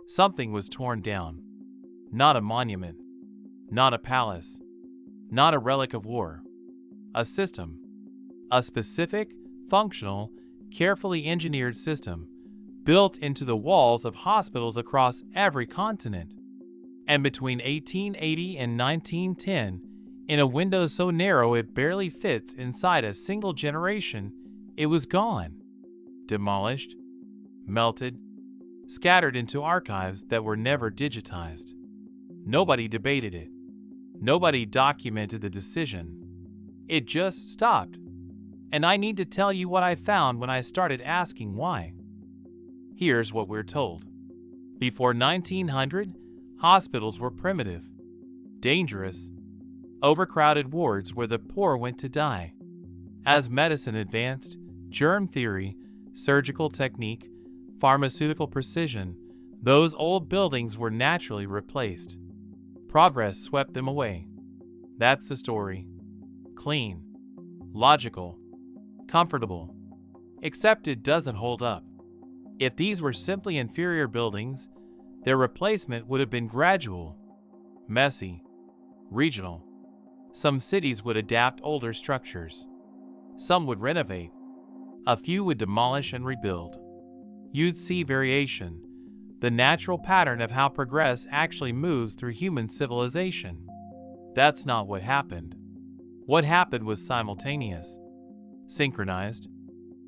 Something was torn down. Not a monument, not a palace, not a relic of war. A system. A specific, functional, carefully engineered system built into the walls of hospitals across every continent. And between 1880 and 1910, in a window so narrow it barely fits inside a single generation, it was gone. Demolished, melted, scattered into archives that were never digitized. Nobody debated it. Nobody documented the decision. It just stopped. And I need to tell you what I found when I started asking why. Here's what we're told. Before 1900, hospitals were primitive, dangerous, overcrowded wards where the poor went to die. As medicine advanced, germ theory, surgical technique, pharmaceutical precision, those old buildings were naturally replaced. Progress swept them away. That's the story. Clean, logical, comfortable. Except it doesn't hold up. If these were simply inferior buildings, their replacement would have been gradual, messy, regional. Some cities would adapt older structures. Some would renovate. A few would demolish and rebuild. You'd see variation, the natural pattern of how progress actually moves through human civilization. That's not what happened. What happened was simultaneous, synchronized,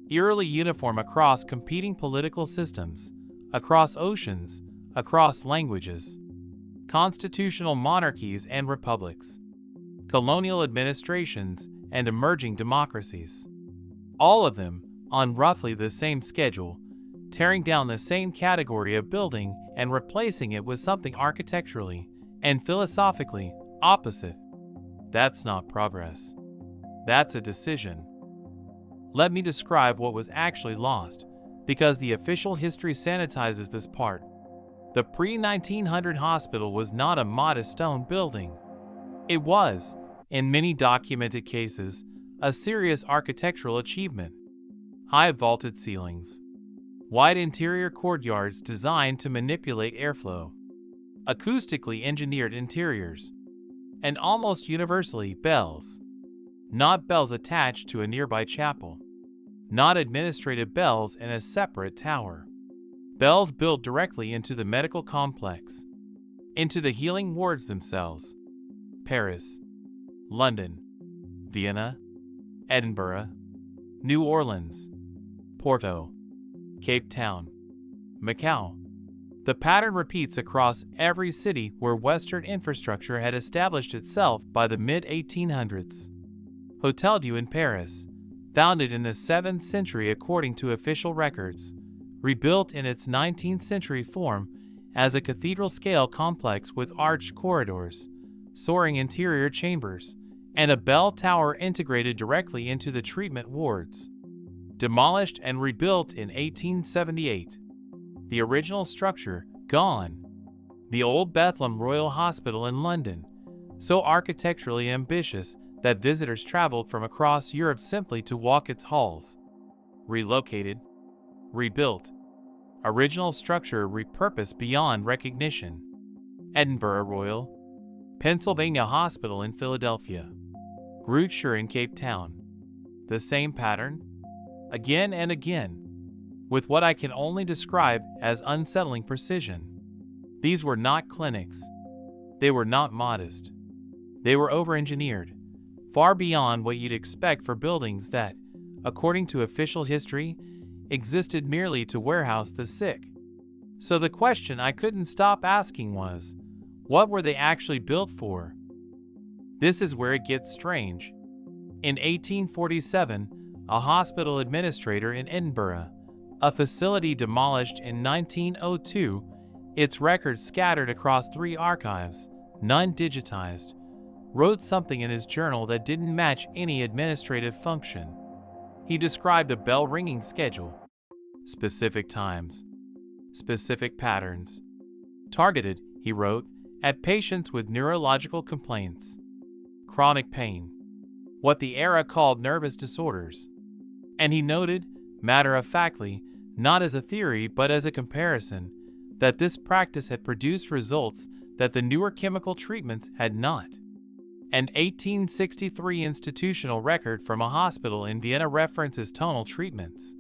eerily uniform across competing political systems, across oceans, across languages, constitutional monarchies and republics, colonial administrations and emerging democracies. All of them on roughly the same schedule, tearing down the same category of building and replacing it with something architecturally and philosophically opposite. That's not progress. That's a decision. Let me describe what was actually lost, because the official history sanitizes this part. The pre-1900 hospital was not a modest stone building. It was, in many documented cases, a serious architectural achievement. High vaulted ceilings, wide interior courtyards designed to manipulate airflow, acoustically engineered interiors, and almost universally bells. Not bells attached to a nearby chapel, not administrative bells in a separate tower. Bells built directly into the medical complex, into the healing wards themselves. Paris, London, Vienna, Edinburgh, New Orleans, Porto, Cape Town, Macau. The pattern repeats across every city where Western infrastructure had established itself by the mid-1800s. Hotel-Dieu in Paris, founded in the 7th century according to official records, rebuilt in its 19th century form as a cathedral-scale complex with arched corridors, soaring interior chambers, and a bell tower integrated directly into the treatment wards. Demolished and rebuilt in 1878. The original structure gone. The old Bethlehem Royal Hospital in London, so architecturally ambitious that visitors traveled from across Europe simply to walk its halls. Relocated, rebuilt. Original structure repurposed beyond recognition. Edinburgh Royal, Pennsylvania Hospital in Philadelphia, Groote in Cape Town. The same pattern, again and again, with what I can only describe as unsettling precision. These were not clinics. They were not modest. They were over-engineered, far beyond what you'd expect for buildings that, according to official history, existed merely to warehouse the sick. So the question I couldn't stop asking was, what were they actually built for? This is where it gets strange. In 1847, a hospital administrator in Edinburgh, a facility demolished in 1902, its records scattered across 3 archives, none digitized, wrote something in his journal that didn't match any administrative function. He described a bell-ringing schedule, specific times, specific patterns. Targeted, he wrote, at patients with neurological complaints, chronic pain, what the era called nervous disorders. And he noted, matter-of-factly, not as a theory but as a comparison, that this practice had produced results that the newer chemical treatments had not. An 1863 institutional record from a hospital in Vienna references tonal treatments.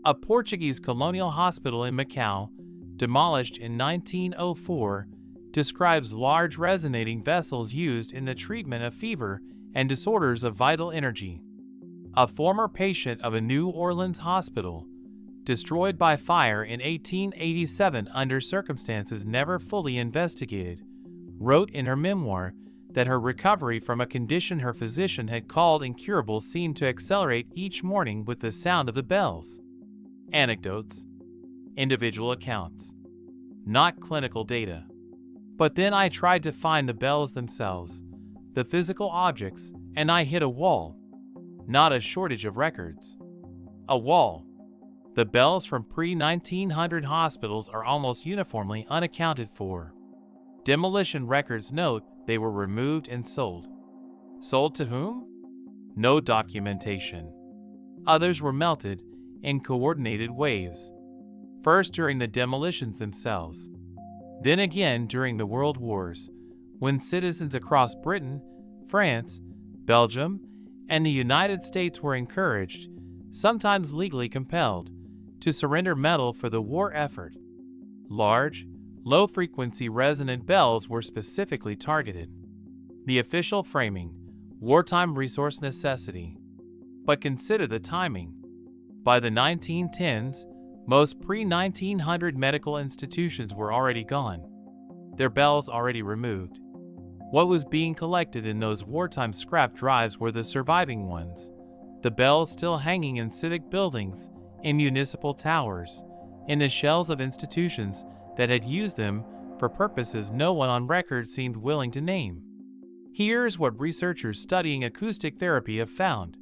A Portuguese colonial hospital in Macau, demolished in 1904, describes large resonating vessels used in the treatment of fever and disorders of vital energy. A former patient of a New Orleans hospital, destroyed by fire in 1887 under circumstances never fully investigated, wrote in her memoir that her recovery from a condition her physician had called incurable seemed to accelerate each morning with the sound of the bells. Anecdotes, individual accounts, not clinical data. But then I tried to find the bells themselves, the physical objects, and I hit a wall. Not a shortage of records. A wall. The bells from pre-1900 hospitals are almost uniformly unaccounted for. Demolition records note they were removed and sold. Sold to whom? No documentation. Others were melted in coordinated waves. First during the demolitions themselves. Then again during the World Wars, when citizens across Britain, France, Belgium, and the United States were encouraged, sometimes legally compelled, to surrender metal for the war effort. Large, low-frequency resonant bells were specifically targeted. The official framing, wartime resource necessity. But consider the timing. By the 1910s, most pre-1900 medical institutions were already gone, their bells already removed. What was being collected in those wartime scrap drives were the surviving ones, the bells still hanging in civic buildings, in municipal towers, in the shells of institutions that had used them for purposes no one on record seemed willing to name. Here's what researchers studying acoustic therapy have found,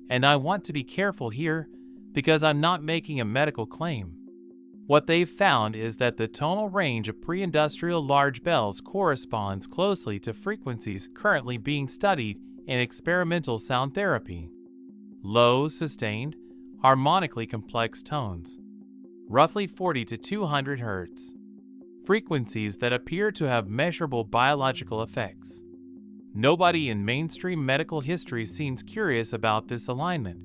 and I want to be careful here because I'm not making a medical claim. What they've found is that the tonal range of pre-industrial large bells corresponds closely to frequencies currently being studied in experimental sound therapy. Low, sustained, harmonically complex tones, roughly 40 to 200 Hz. Frequencies that appear to have measurable biological effects. Nobody in mainstream medical history seems curious about this alignment.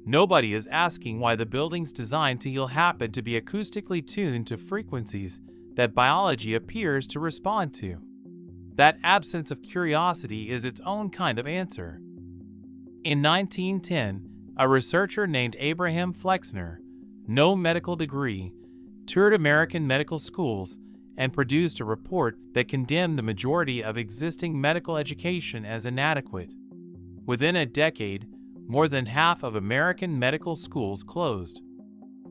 Nobody is asking why the buildings designed to heal happen to be acoustically tuned to frequencies that biology appears to respond to. That absence of curiosity is its own kind of answer. In 1910, a researcher named Abraham Flexner, no medical degree, toured American medical schools and produced a report that condemned the majority of existing medical education as inadequate. Within a decade, more than half of American medical schools closed.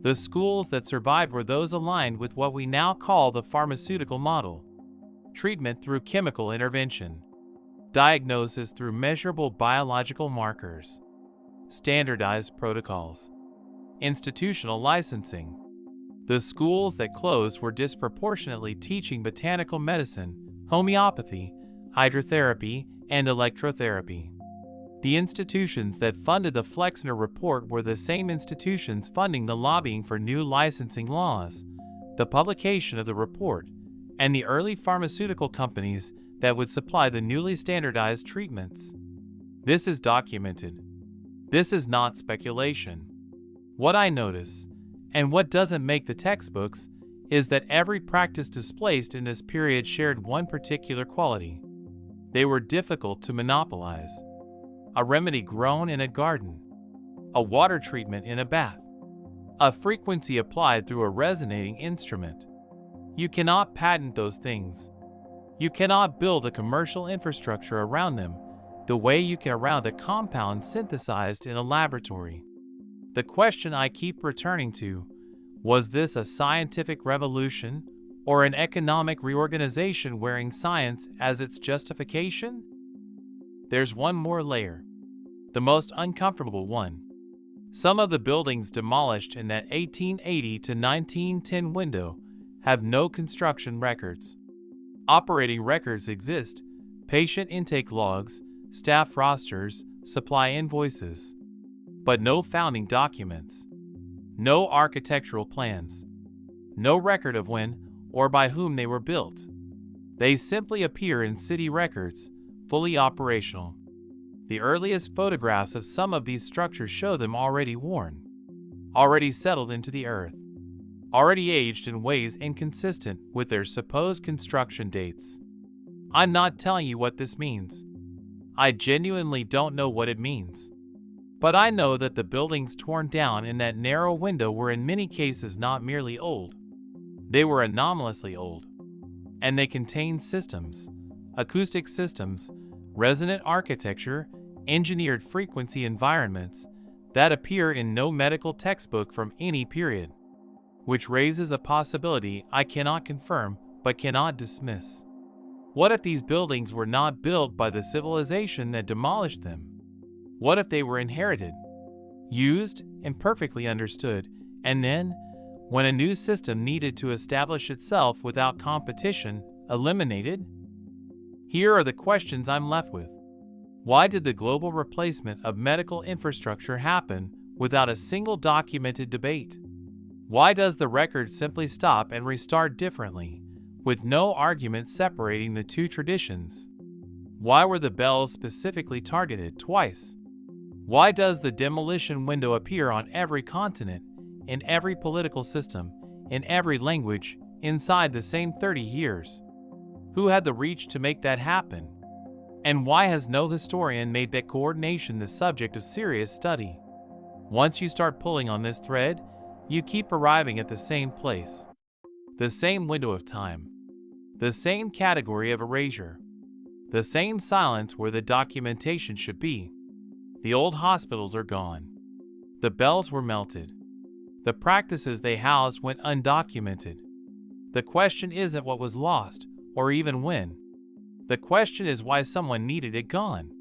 The schools that survived were those aligned with what we now call the pharmaceutical model. Treatment through chemical intervention. Diagnosis through measurable biological markers. Standardized protocols. Institutional licensing. The schools that closed were disproportionately teaching botanical medicine, homeopathy, hydrotherapy, and electrotherapy. The institutions that funded the Flexner Report were the same institutions funding the lobbying for new licensing laws, the publication of the report, and the early pharmaceutical companies that would supply the newly standardized treatments. This is documented. This is not speculation. What I notice, and what doesn't make the textbooks, is that every practice displaced in this period shared one particular quality. They were difficult to monopolize. A remedy grown in a garden, a water treatment in a bath, a frequency applied through a resonating instrument. You cannot patent those things. You cannot build a commercial infrastructure around them the way you can around a compound synthesized in a laboratory. The question I keep returning to, was this a scientific revolution or an economic reorganization wearing science as its justification? There's one more layer, the most uncomfortable one. Some of the buildings demolished in that 1880 to 1910 window have no construction records. Operating records exist, patient intake logs, staff rosters, supply invoices, but no founding documents, no architectural plans, no record of when or by whom they were built. They simply appear in city records, fully operational. The earliest photographs of some of these structures show them already worn, already settled into the earth, already aged in ways inconsistent with their supposed construction dates. I'm not telling you what this means. I genuinely don't know what it means. But I know that the buildings torn down in that narrow window were in many cases not merely old. They were anomalously old. And they contained systems, acoustic systems, resonant architecture, engineered frequency environments that appear in no medical textbook from any period, which raises a possibility I cannot confirm but cannot dismiss. What if these buildings were not built by the civilization that demolished them? What if they were inherited, used, imperfectly understood, and then, when a new system needed to establish itself without competition, eliminated? Here are the questions I'm left with. Why did the global replacement of medical infrastructure happen without a single documented debate? Why does the record simply stop and restart differently, with no argument separating the two traditions? Why were the bells specifically targeted twice? Why does the demolition window appear on every continent, in every political system, in every language, inside the same 30 years? Who had the reach to make that happen? And why has no historian made that coordination the subject of serious study? Once you start pulling on this thread, you keep arriving at the same place. The same window of time. The same category of erasure. The same silence where the documentation should be. The old hospitals are gone. The bells were melted. The practices they housed went undocumented. The question isn't what was lost, or even when. The question is why someone needed it gone.